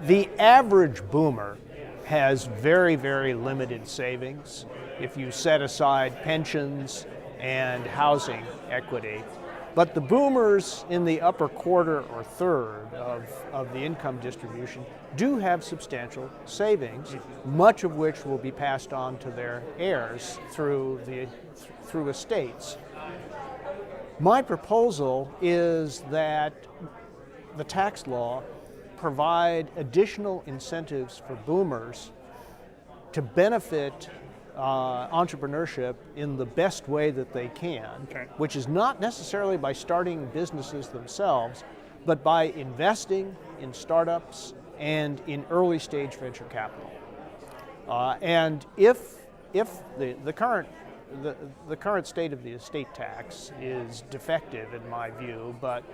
The average boomer has very, very limited savings if you set aside pensions and housing equity. But the boomers in the upper quarter or third of the income distribution do have substantial savings, much of which will be passed on to their heirs through estates. My proposal is that the tax law provide additional incentives for boomers to benefit entrepreneurship in the best way that they can, which is not necessarily by starting businesses themselves, but by investing in startups and in early stage venture capital. And if the current state of the estate tax is defective in my view, but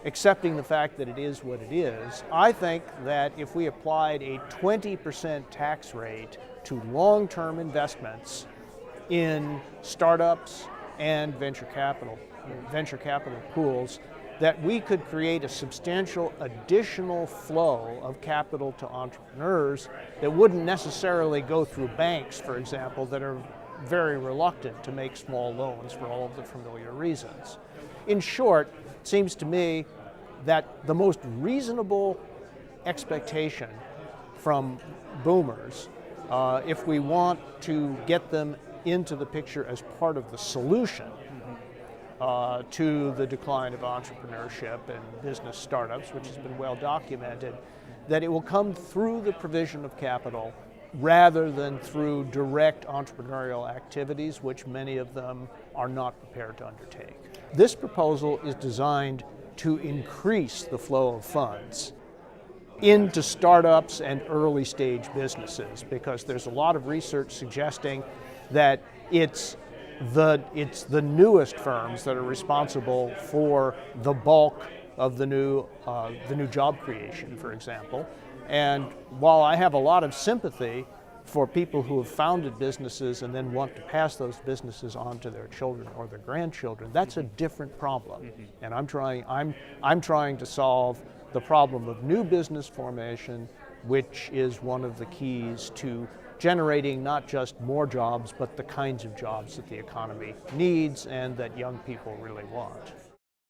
accepting the fact that it is what it is, I think that if we applied a 20% tax rate to long-term investments in startups and venture capital pools, that we could create a substantial additional flow of capital to entrepreneurs that wouldn't necessarily go through banks, for example, that are very reluctant to make small loans for all of the familiar reasons. In short, it seems to me that the most reasonable expectation from boomers, if we want to get them into the picture as part of the solution to the decline of entrepreneurship and business startups, which has been well documented, that it will come through the provision of capital rather than through direct entrepreneurial activities, which many of them are not prepared to undertake. This proposal is designed to increase the flow of funds into startups and early stage businesses, because there's a lot of research suggesting that it's the newest firms that are responsible for the bulk of the new job creation, for example. And while I have a lot of sympathy for people who have founded businesses and then want to pass those businesses on to their children or their grandchildren, that's a different problem. And I'm trying to solve the problem of new business formation, which is one of the keys to generating not just more jobs, but the kinds of jobs that the economy needs and that young people really want.